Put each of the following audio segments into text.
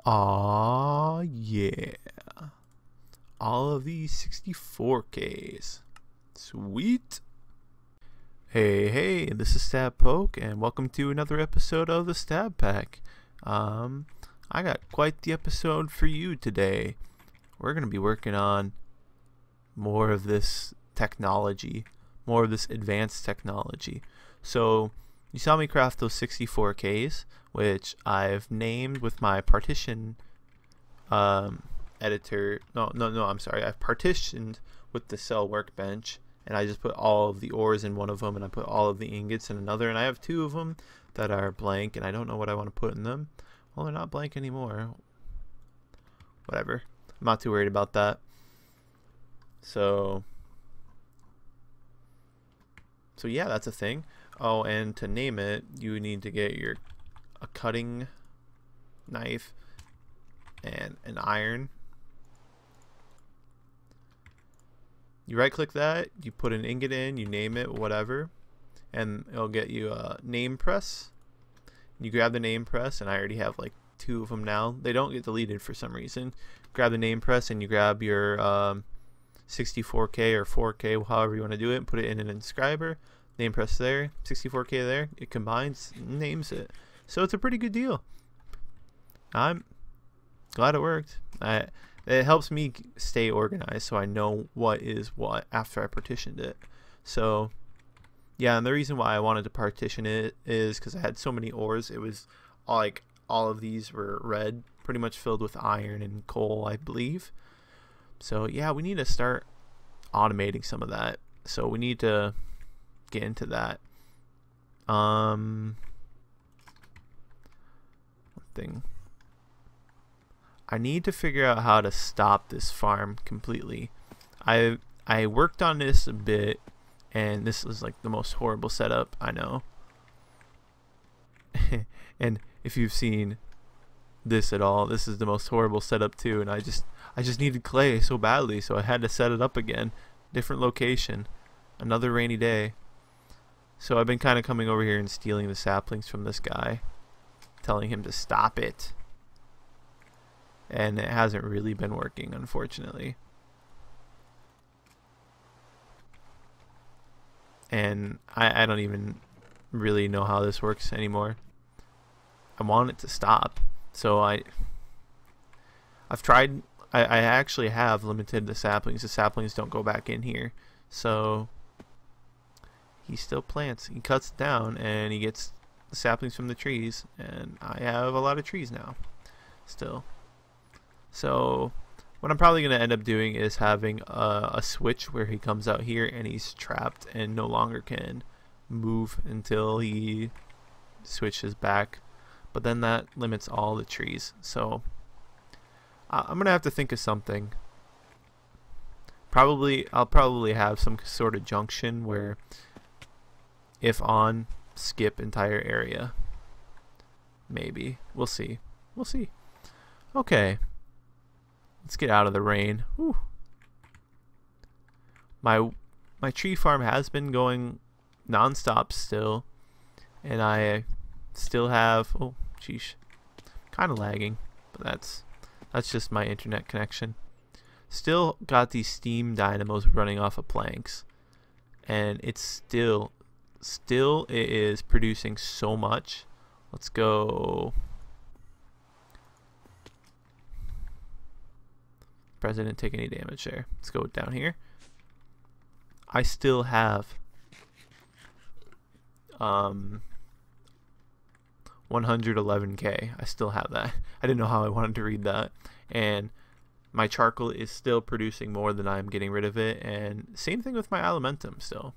Aw, yeah. All of these 64Ks. Sweet. Hey, this is Stabpack, and welcome to another episode of the Stabpack. I got quite the episode for you today. We're going to be working on more of this technology, more of this advanced technology. So, you saw me craft those 64Ks, which I've named with my partition editor. I'm sorry. I've partitioned with the cell workbench, and I just put all of the ores in one of them, and I put all of the ingots in another, and I have two of them that are blank, and I don't know what I want to put in them. Well, they're not blank anymore. Whatever. I'm not too worried about that. So yeah, that's a thing. Oh, and to name it, you need to get a cutting knife and an iron. You right click that, you put an ingot in, you name it, whatever, and it'll get you a name press. You grab the name press, and I already have like two of them now. They don't get deleted for some reason. Grab the name press and you grab your 64K or 4K, however you want to do it, and put it in an inscriber. Name press there, 64K there. It combines, names it. So it's a pretty good deal. I'm glad it worked. It helps me stay organized, so I know what is what after I partitioned it. So yeah, and the reason why I wanted to partition it is because I had so many ores. It was like all of these were red, pretty much filled with iron and coal, I believe. So yeah, we need to start automating some of that. So we need to get into that. One thing. I need to figure out how to stop this farm completely. I worked on this a bit, and this is like the most horrible setup, I know. And if you've seen this at all, this is the most horrible setup too, and I just needed clay so badly, so I had to set it up again. Different location. Another rainy day. So I've been kind of coming over here and stealing the saplings from this guy, telling him to stop it. And it hasn't really been working, unfortunately. And I don't even really know how this works anymore. I want it to stop. So I've tried. I actually have limited the saplings. The saplings don't go back in here. So he still plants. He cuts it down and he gets the saplings from the trees. And I have a lot of trees now. Still. So what I'm probably going to end up doing is having a switch where he comes out here and he's trapped and no longer can move until he switches back. But then that limits all the trees. So I'm going to have to think of something. I'll probably have some sort of junction where if on, skip entire area. Maybe. We'll see. We'll see. Okay. Let's get out of the rain. Whew. My tree farm has been going non-stop still, and I still have, oh sheesh, kind of lagging, but that's just my internet connection. Still got these steam dynamos running off of planks, and it's still it is producing so much. Let's go. President take any damage there. Let's go down here. I still have 111K. I still have that. I didn't know how I wanted to read that. And my charcoal is still producing more than I'm getting rid of it. And same thing with my alimentum still,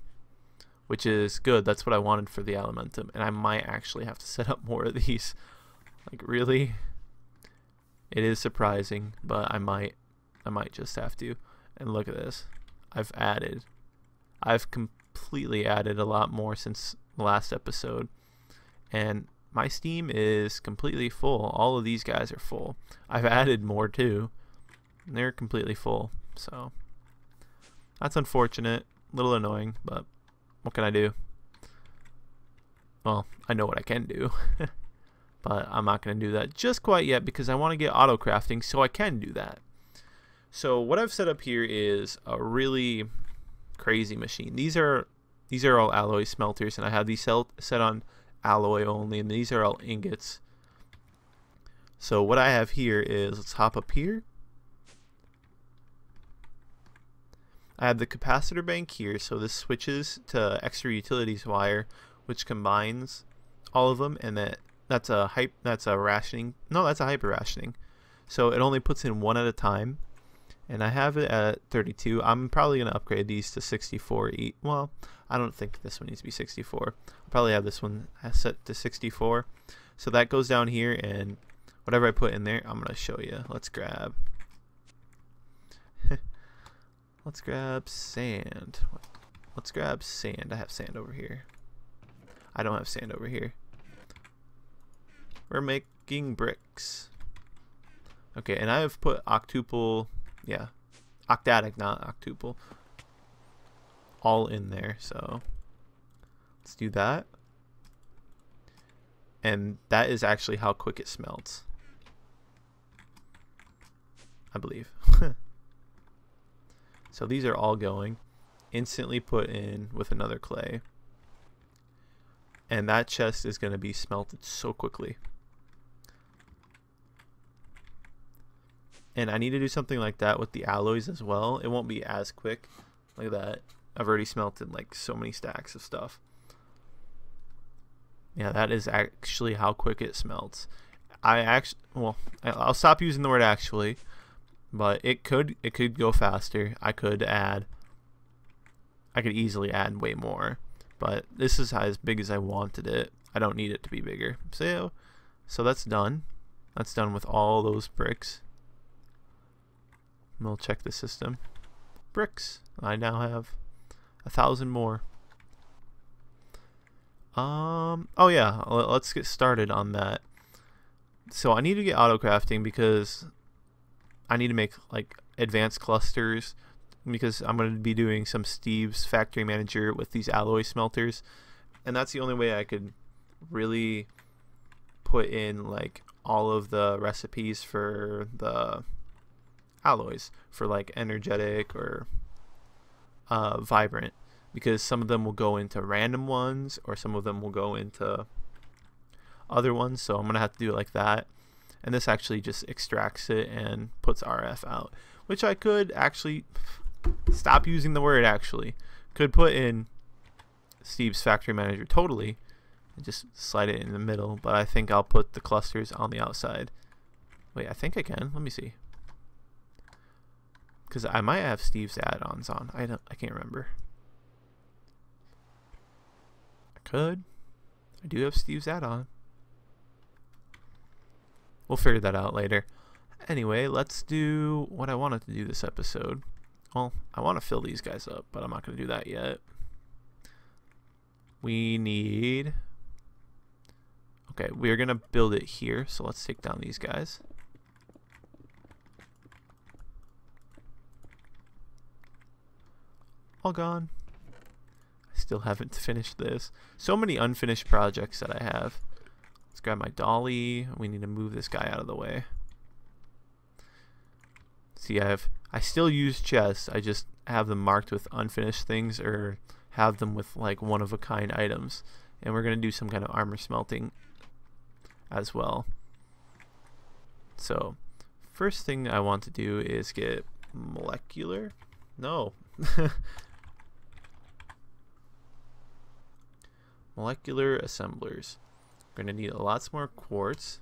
which is good. That's what I wanted for the alimentum. And I might actually have to set up more of these. Like, really? It is surprising, but I might just have to. And look at this. I've completely added a lot more since the last episode. And my Steam is completely full. All of these guys are full. I've added more too. And they're completely full. So that's unfortunate. A little annoying, but what can I do? Well, I know what I can do. but I'm not going to do that just quite yet because I want to get auto crafting so I can do that. So what I've set up here is a really crazy machine. These are all alloy smelters, and I have these set on alloy only, and these are all ingots. So what I have here is, let's hop up here. I have the capacitor bank here, so this switches to extra utilities wire, which combines all of them, and that's a rationing. No, that's a hyper rationing. So it only puts in one at a time, and I have it at 32. I'm probably gonna upgrade these to 64. Well, I don't think this one needs to be 64. I'll probably have this one set to 64. So that goes down here, and whatever I put in there, I'm gonna show you. Let's grab. Let's grab sand. Let's grab sand. I have sand over here. I don't have sand over here. We're making bricks. Okay, and I have put octuple, yeah, octatic, not octuple, all in there. So let's do that. And that is actually how quick it smelts, I believe. So these are all going. Instantly put in with another clay. And that chest is going to be smelted so quickly. And I need to do something like that with the alloys as well. It won't be as quick. Look at that. I've already smelted like so many stacks of stuff. Yeah, that is actually how quick it smelts. I'll stop using the word actually. But it could go faster. I could easily add way more, but this is as big as I wanted it. I don't need it to be bigger. So that's done. That's done with all those bricks. And we'll check the system. Bricks. I now have 1,000 more. Oh yeah, let's get started on that. So I need to get auto crafting because I need to make like advanced clusters, because I'm going to be doing some Steve's factory manager with these alloy smelters, and that's the only way I could really put in like all of the recipes for the alloys for like energetic or vibrant, because some of them will go into random ones or some of them will go into other ones. So I'm going to have to do it like that. And this actually just extracts it and puts RF out, which I could actually stop using the word actually. Could put in Steve's factory manager totally and just slide it in the middle, but I think I'll put the clusters on the outside. Wait, I think I can. Let me see. Because I might have Steve's add-ons on. I can't remember. I could. I do have Steve's add-on. We'll figure that out later. Anyway, let's do what I wanted to do this episode. Well, I want to fill these guys up, but I'm not going to do that yet. We need... Okay, we're going to build it here, so let's take down these guys. All gone. I still haven't finished this. So many unfinished projects that I have. Let's grab my dolly. We need to move this guy out of the way. See, I still use chests. I just have them marked with unfinished things or have them with like one-of-a-kind items. And we're going to do some kind of armor smelting as well. So, first thing I want to do is get molecular. No. Molecular assemblers. We're going to need lots more quartz.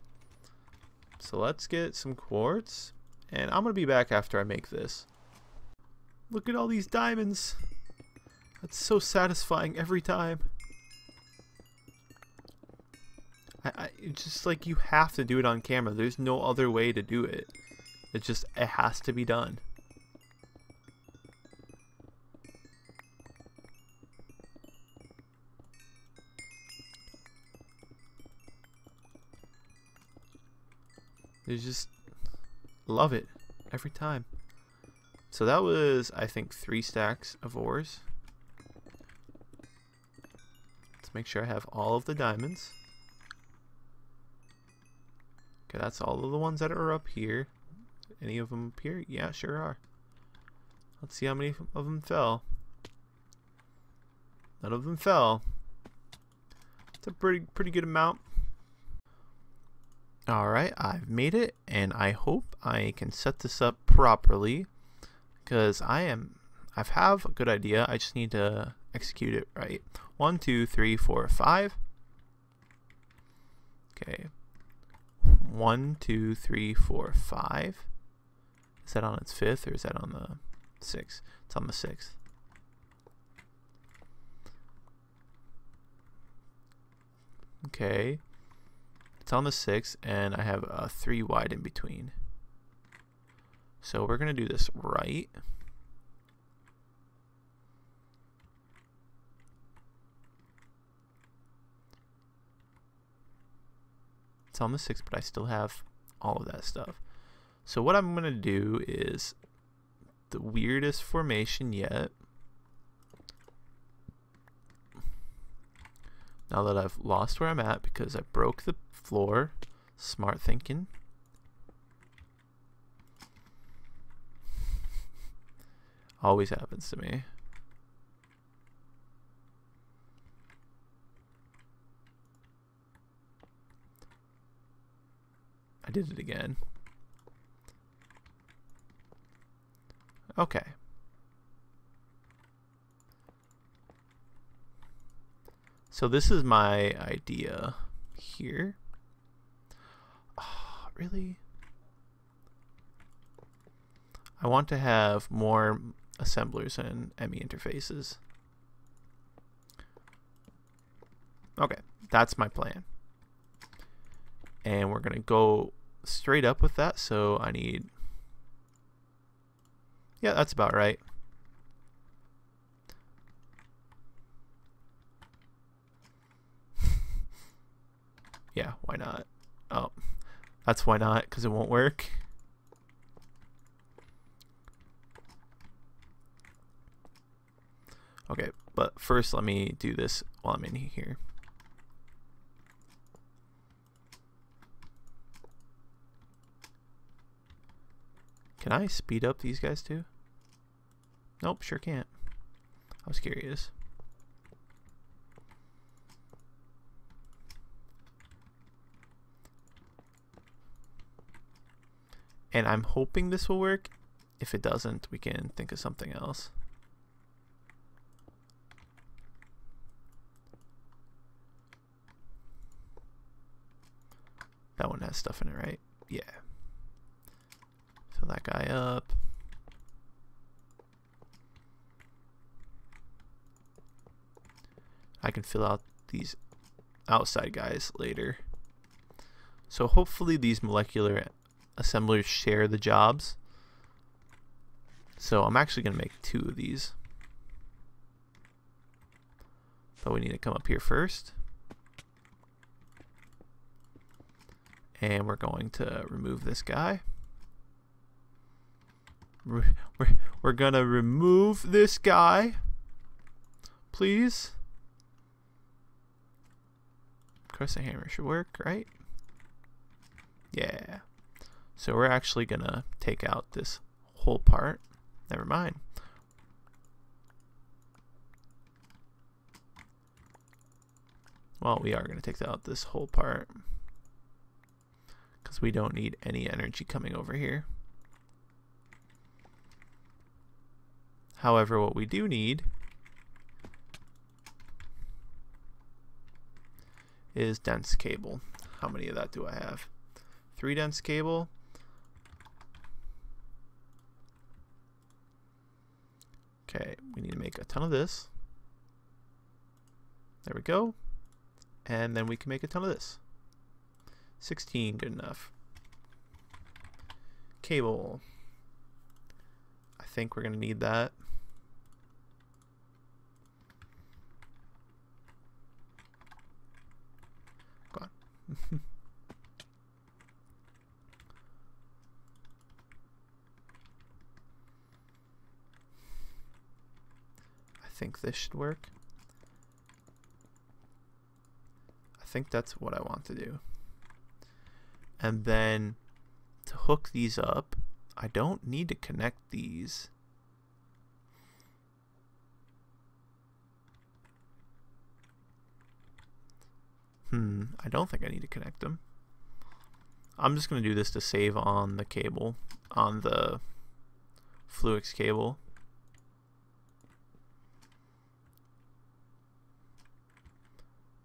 So let's get some quartz. And I'm going to be back after I make this. Look at all these diamonds. That's so satisfying every time. It's just like you have to do it on camera. There's no other way to do it. It has to be done. There's just love it every time. So that was, I think, 3 stacks of ores. Let's make sure I have all of the diamonds. Okay, that's all of the ones that are up here. Any of them up here? Yeah, sure are. Let's see how many of them fell. None of them fell. It's a pretty good amount. Alright, I've made it, and I hope I can set this up properly, because I have a good idea. I just need to execute it right. 1, 2, 3, 4, 5. Okay. 1, 2, 3, 4, 5. Is that on its 5th, or is that on the 6th? It's on the 6th. Okay. It's on the 6th, and I have a 3 wide in between. So we're going to do this right. It's on the 6th, but I still have all of that stuff. So what I'm going to do is the weirdest formation yet. Now that I've lost where I'm at because I broke the floor, smart thinking. Always happens to me. I did it again. Okay. So this is my idea here. Oh, really? I want to have more assemblers and ME interfaces. Okay, that's my plan. And we're going to go straight up with that. So I need... Yeah, that's about right. Yeah, why not? Oh, that's why not, because it won't work. Okay, but first let me do this while I'm in here. Can I speed up these guys too? Nope, sure can't. I was curious. And I'm hoping this will work. If it doesn't, we can think of something else. That one has stuff in it, right? Yeah. Fill that guy up. I can fill out these outside guys later. So hopefully these molecular assemblers share the jobs. So I'm actually going to make 2 of these. But we need to come up here first. And we're going to remove this guy. We're going to remove this guy. Please. Crescent hammer should work, right? Yeah. So we're actually going to take out this whole part. Never mind. Well, we are going to take out this whole part, because we don't need any energy coming over here. However, what we do need is dense cable. How many of that do I have? 3 dense cable. Okay, we need to make a ton of this. There we go. And then we can make a ton of this. 16, good enough. Cable. I think we're going to need that. Go on. I think this should work. I think that's what I want to do. And then to hook these up, I don't need to connect these. I don't think I need to connect them. I'm just going to do this to save on the cable, on the Pheneox cable.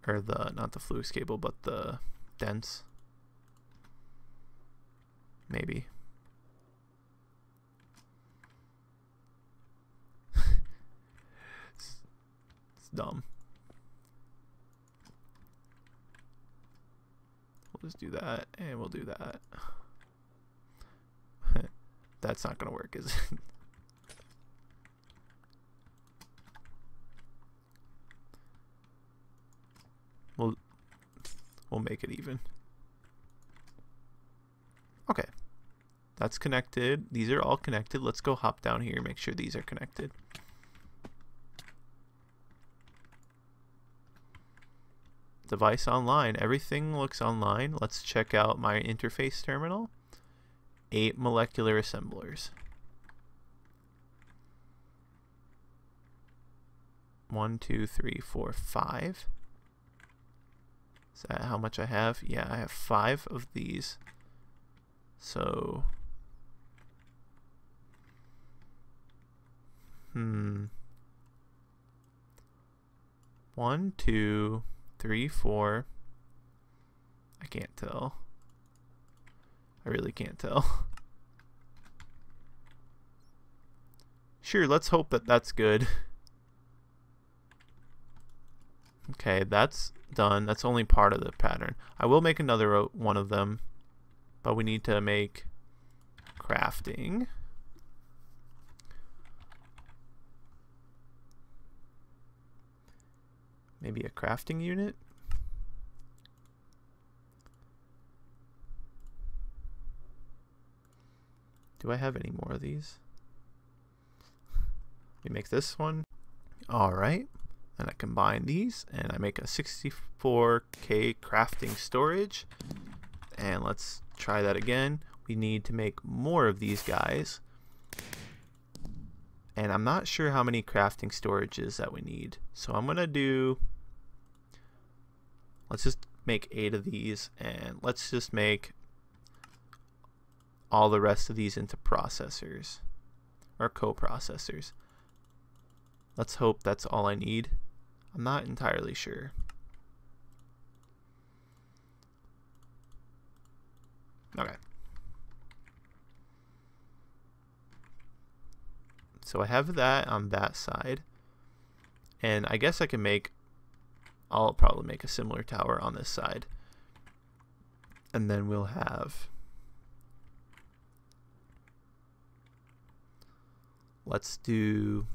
Or the, not the Pheneox cable, but the dense. Maybe. It's dumb. We'll just do that, and we'll do that. That's not gonna work, is it? We'll make it even. Okay. That's connected. These are all connected. Let's go hop down here and make sure these are connected. Device online. Everything looks online. Let's check out my interface terminal. 8 molecular assemblers. 1, 2, 3, 4, 5. Is that how much I have? Yeah, I have 5 of these. So 1, 2, 3, 4. I can't tell. I really can't tell. Sure, let's hope that that's good. Okay, that's done. That's only part of the pattern. I will make another one of them, but we need to make crafting. Maybe a crafting unit? Do I have any more of these? We make this one. Alright. And I combine these and I make a 64K crafting storage. And let's try that again. We need to make more of these guys. And I'm not sure how many crafting storages that we need. So I'm going to do... Let's just make 8 of these. And let's just make all the rest of these into processors. Or coprocessors. Let's hope that's all I need. I'm not entirely sure. Okay. So I have that on that side. And I guess I can make... I'll probably make a similar tower on this side. And then we'll have... Let's do...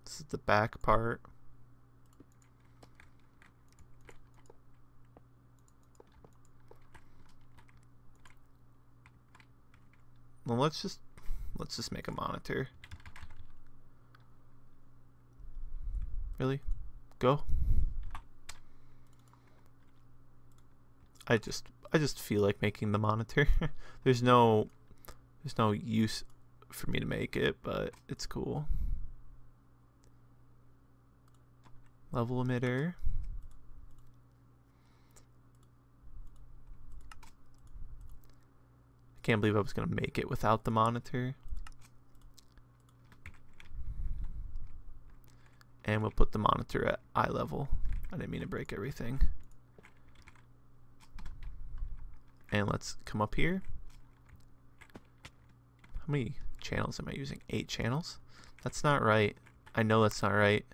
This is the back part. Well, let's just make a monitor. Really? Go. I just feel like making the monitor. There's no use for me to make it, but it's cool. Level emitter. I can't believe I was gonna make it without the monitor. And we'll put the monitor at eye level. I didn't mean to break everything. And let's come up here. How many channels am I using? 8 channels? That's not right. I know that's not right.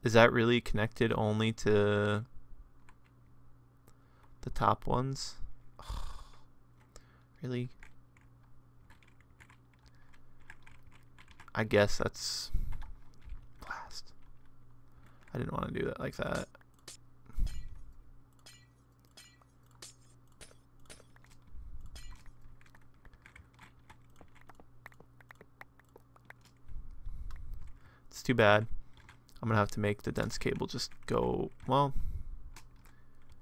Is that really connected only to the top ones? Ugh. Really? I guess that's blast. I didn't want to do that like that. It's too bad. I'm gonna have to make the dense cable just go, well,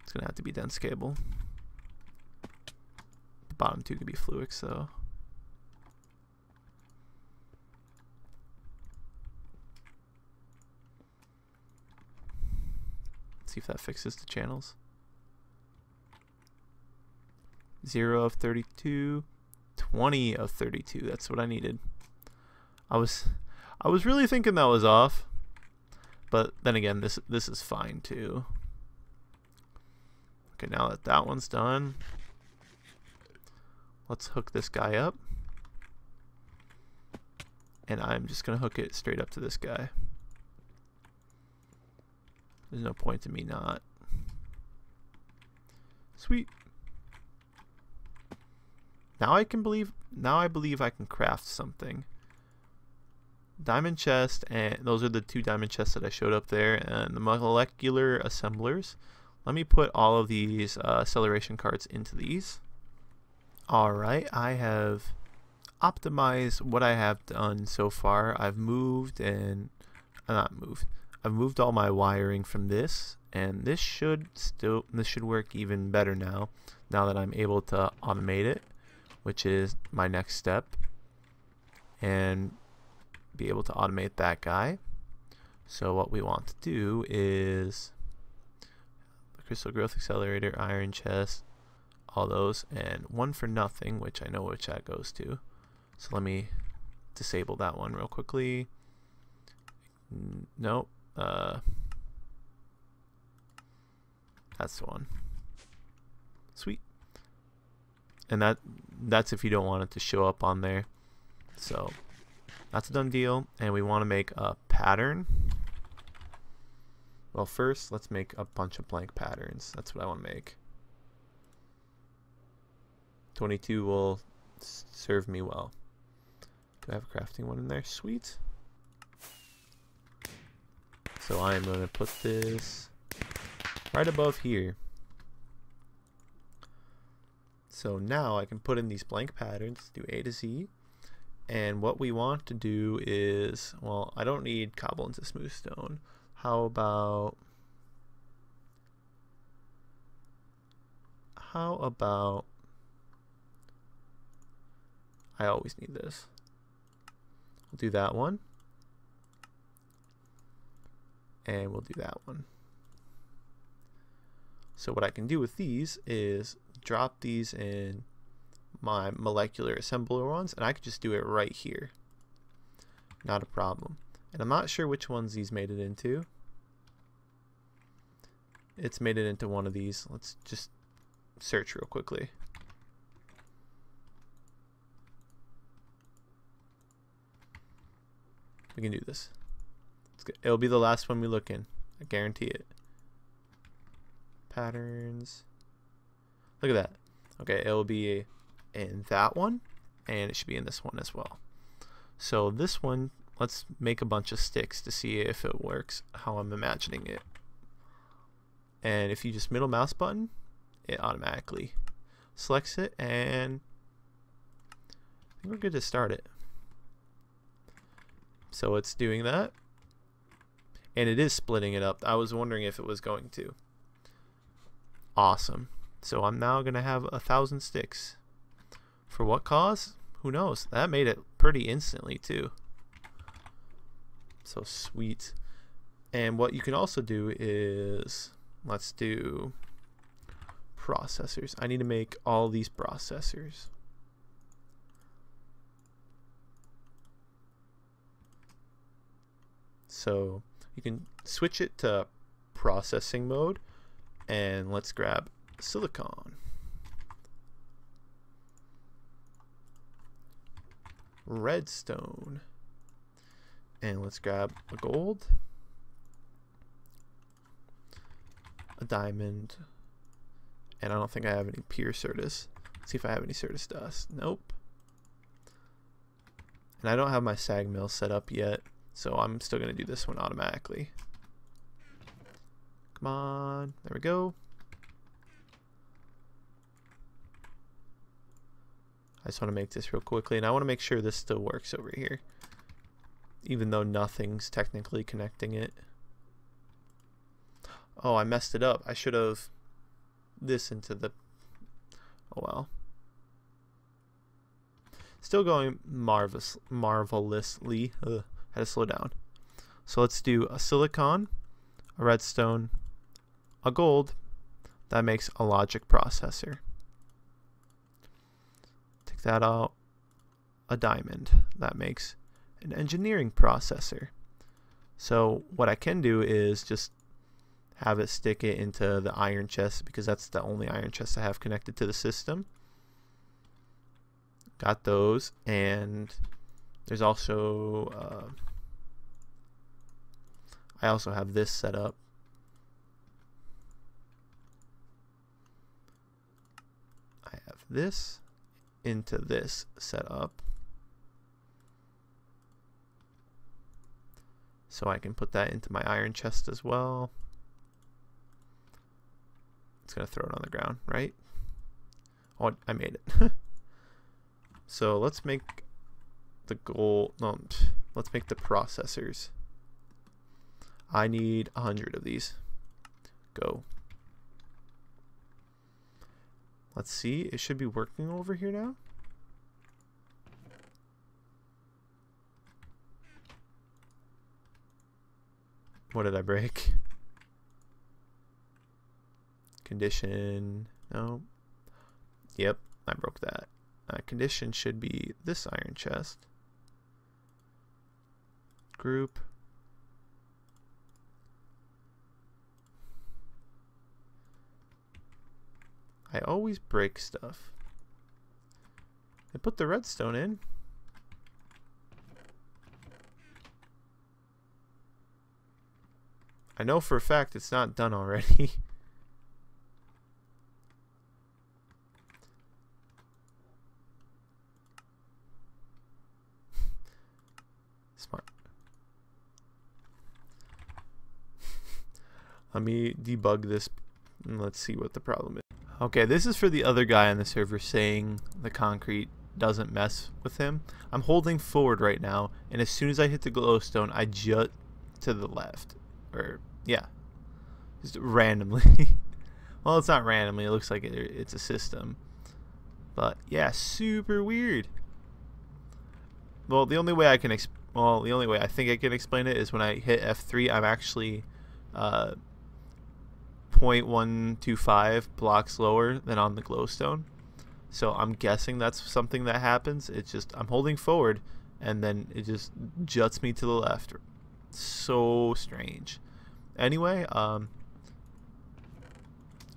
It's gonna have to be dense cable. The bottom two could be Fluix though. Let's see if that fixes the channels. 0 of 32, 20 of 32. That's what I needed. I was really thinking that was off, but then again, this is fine too. Okay, now that that one's done, let's hook this guy up, and I'm just gonna hook it straight up to this guy. There's no point to me not. Sweet. Now I believe I can craft something. Diamond chest, and those are the 2 diamond chests that I showed up there, and the molecular assemblers. Let me put all of these acceleration cards into these. Alright, I have optimized what I have done so far. I've moved and I've moved all my wiring from this, and this should work even better now that I'm able to automate it, which is my next step, and be able to automate that guy. So what we want to do is the crystal growth accelerator, iron chest, all those, and 1 for nothing, which I know which that goes to. So let me disable that one real quickly. Nope. That's the one. Sweet. And that's if you don't want it to show up on there. So that's a done deal, and we want to make a pattern. Well, first let's make a bunch of blank patterns. That's what I want to make. 22 will serve me well. Do I have a crafting one in there? Sweet. So I'm going to put this right above here. So now I can put in these blank patterns, do A to Z. And what we want to do is, well, I don't need cobble into smooth stone. How about I always need this. We'll do that one. And we'll do that one. So what I can do with these is drop these in my molecular assembler ones, and I could just do it right here. Not a problem. And I'm not sure which ones these made it into. It's made it into one of these. Let's just search real quickly. We can do this. It'll be the last one we look in. I guarantee it. Patterns. Look at that. Okay, it will be in that one, and it should be in this one as well. So this one, let's make a bunch of sticks to see if it works how I'm imagining it. And if you just middle mouse button, it automatically selects it, and I think we're good to start it. So it's doing that, and it is splitting it up. I was wondering if it was going to. Awesome. So I'm now gonna have 1,000 sticks. For what cause? Who knows? That made it pretty instantly too. So sweet. And what you can also do is, let's do processors. I need to make all these processors. So you can switch it to processing mode, and let's grab silicon, redstone, and let's grab a gold, a diamond, and I don't think I have any pure Certus. Let's see if I have any Certus dust. Nope. And I don't have my sag mill set up yet, so I'm still going to do this one automatically. Come on, there we go. I just want to make this real quickly, and I want to make sure this still works over here, even though nothing's technically connecting it. Oh, I messed it up. I should have this into the, oh well. Still going marvelously. Had to slow down. So let's do a silicon, a redstone, a gold. That makes a logic processor. Take that out. A diamond. That makes an engineering processor. So what I can do is just have it stick it into the iron chest, because that's the only iron chest I have connected to the system. Got those, and there's also I also have this set up. I have this into this set up, so I can put that into my iron chest as well. It's gonna throw it on the ground, right? Oh, I made it. So let's make the gold. No, let's make the processors. I need 100 of these. Go. Let's see. It should be working over here now. What did I break? Condition. No. Yep, I broke that. Condition should be this iron chest. Group. I always break stuff. I put the redstone in. I know for a fact it's not done already. Smart. Let me debug this and let's see what the problem is. Okay, this is for the other guy on the server saying the concrete doesn't mess with him. I'm holding forward right now, and as soon as I hit the glowstone, I jut to the left. Or, yeah, just randomly. Well, it's not randomly. It looks like it's a system. But, yeah, super weird. Well, the only way I can the only way I think I can explain it is when I hit F3, I'm actually 0.125 blocks lower than on the glowstone. So I'm guessing that's something that happens. It's just I'm holding forward and then it just juts me to the left. So strange. Anyway, I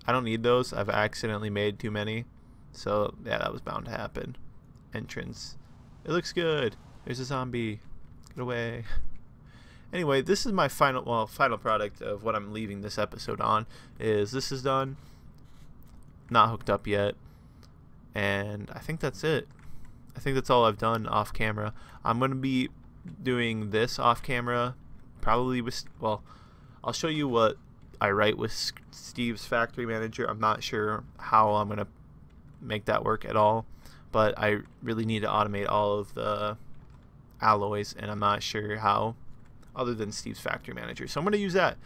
don't need those. I've accidentally made too many. So yeah, that was bound to happen. Entrance. It looks good. There's a zombie. Get away. Anyway, this is my final product of what I'm leaving this episode on. Is this is done. Not hooked up yet. And I think that's it. I think that's all I've done off camera. I'm going to be doing this off camera. Probably with, well, I'll show you what I write with Steve's factory manager. I'm not sure how I'm going to make that work at all. But I really need to automate all of the alloys, and I'm not sure how other than Steve's factory manager. So I'm going to use that.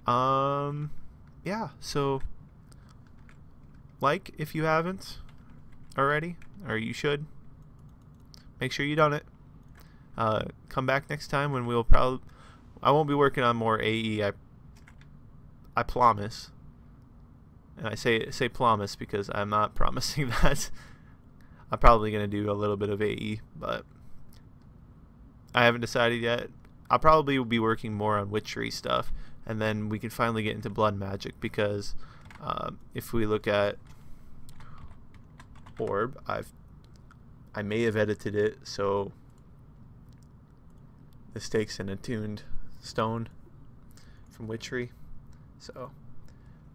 Yeah, so like if you haven't already, or you should. Make sure you done it. Come back next time when we'll probably, I won't be working on more AE, I promise. And I say promise because I'm not promising that. I'm probably going to do a little bit of AE, but I haven't decided yet. I'll probably be working more on witchery stuff, and then we can finally get into blood magic, because if we look at orb, I may have edited it so this takes an attuned stone from witchery, so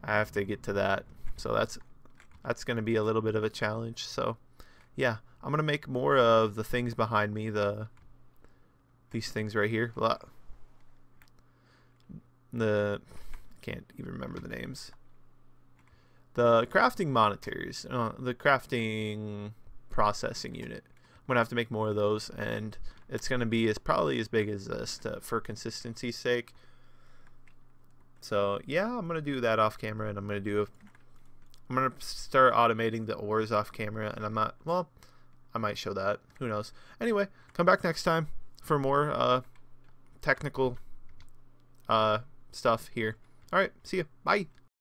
I have to get to that. So that's going to be a little bit of a challenge. So yeah, I'm going to make more of the things behind me, these things right here. Can't even remember the names. The crafting monitors, the crafting processing unit. I'm gonna have to make more of those, and it's gonna be probably as big as this for consistency's sake. So yeah, I'm gonna do that off camera, and I'm gonna do I'm gonna start automating the ores off camera, and I'm not, well, I might show that, who knows. Anyway, come back next time for more technical stuff here. All right, see ya, bye.